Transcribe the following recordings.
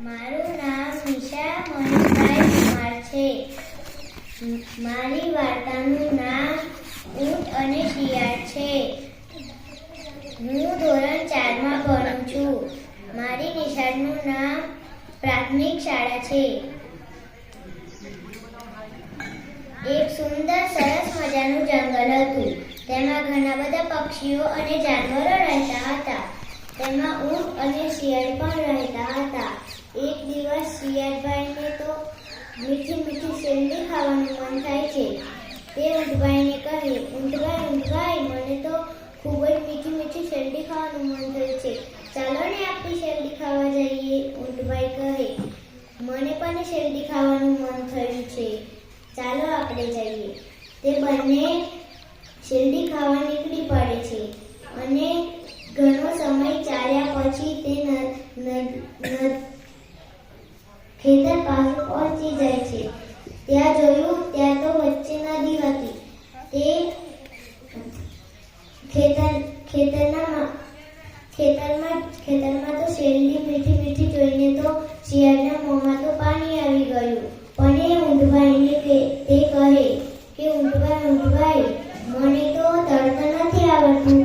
મારું નામ નિશા મહેશભાઈ કુમાર છે. મારી વાર્તાનું નામ ઊંટ અને શિયાળ છે. હું ધોરણ 4 માં ભણું છું. મારી નિશાળનું નામ પ્રાથમિક શાળા છે. એક સુંદર સરસ મજાનું જંગલ હતું. તેમાં ઘણા બધા પક્ષીઓ અને જાનવરો રહેતા હતા. તેમાં ઊંટ અને શિયાળ પણ રહેતા હતા. એક દિવસ શિયાળભાઈને તો મીઠી મીઠી શેરડી ખાવાનું મન થાય છે. તે ઊંટભાઈને કહે, ઊંટભાઈ, મને તો ખૂબ જ મીઠી મીઠી શેરડી ખાવાનું મન થયું છે. ચાલો ને આપણે શેરડી ખાવા જઈએ. ઊંટભાઈ કહે, મને પણ શેરડી ખાવાનું મન થયું છે. ચાલો આપણે જઈએ. તે બંને શેરડી ખાવા નીકળી પડે છે અને ઘણો સમય ચાલ્યા પછી તે ખેતર પાસે પહોંચી જાય છે. ત્યાં જોયું, ત્યાં તો વચ્ચે નદી હતી. તે ખેતરમાં તો શેરડી મીઠી મીઠી જોઈને તો શિયાળના મોંમાં તો પાણી આવી ગયું. પણ એ ઊંટભાઈને તે કહે કે ઊંટભાઈ, મને તો તરતા નથી આવડતું,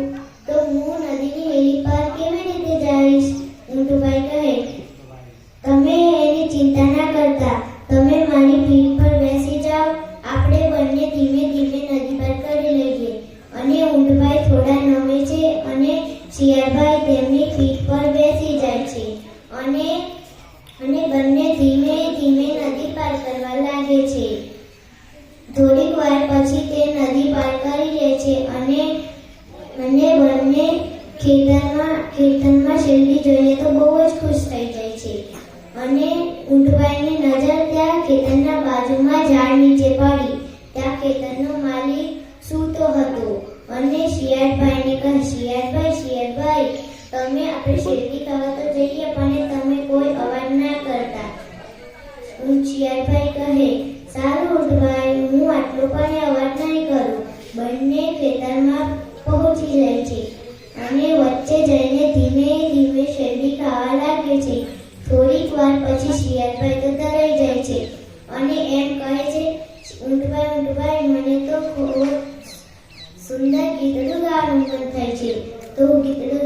તો હું નદીની હેલી પાર કેવી રીતે જઈશ? ઊંટભાઈ કહે, તમે એની ચિંતા ના કરતા, તમે મારી પીઠ પર બેસી જાઓ. આપણે બંને ધીમે ધીમે નદી પાર કરી લઈએ. અને ઊંટભાઈ થોડા નમે છે અને શિયાળભાઈ તેમની પીઠ પર બેસી જાય છે અને બંને ધીમે ધીમે નદી પાર કરવા લાગે છે. થોડીક વાર પછી તે નદી પાર કરી લે છે અને બંને ખેતરમાં શેરડી જોઈએ તો બહુ જ ખુશ થઈ જાય છે. અને ઊંટભાઈની નજર ત્યાં ખેતરના બાજુમાં ઝાડ નીચે પડી. ત્યાં ખેતરનો માલિક સૂતો હતો અને શિયાળભાઈને કહે, શિયાળભાઈ, તમે આપણે શેરડી ખાવા તો જઈએ, પણ તમે કોઈ અવાજ ના કરતા. શિયાળભાઈ કહે, સારું ઊંટભાઈ, હું આટલો પણ અવાજ નહીં કરું. બંને ખેતરમાં પહોંચી જાય છે અને વચ્ચે જઈને ધીમે ધીમે શેરડી ખાવા લાગે છે. થોડીક વાર પછી શિયાળભાઈ તો ડરાઈ જાય છે અને એમ કહે છે, ઊંટભાઈ, મને તો ખૂબ સુંદર ગીતડું ગાવાનું મન થાય છે, તો ગીતડું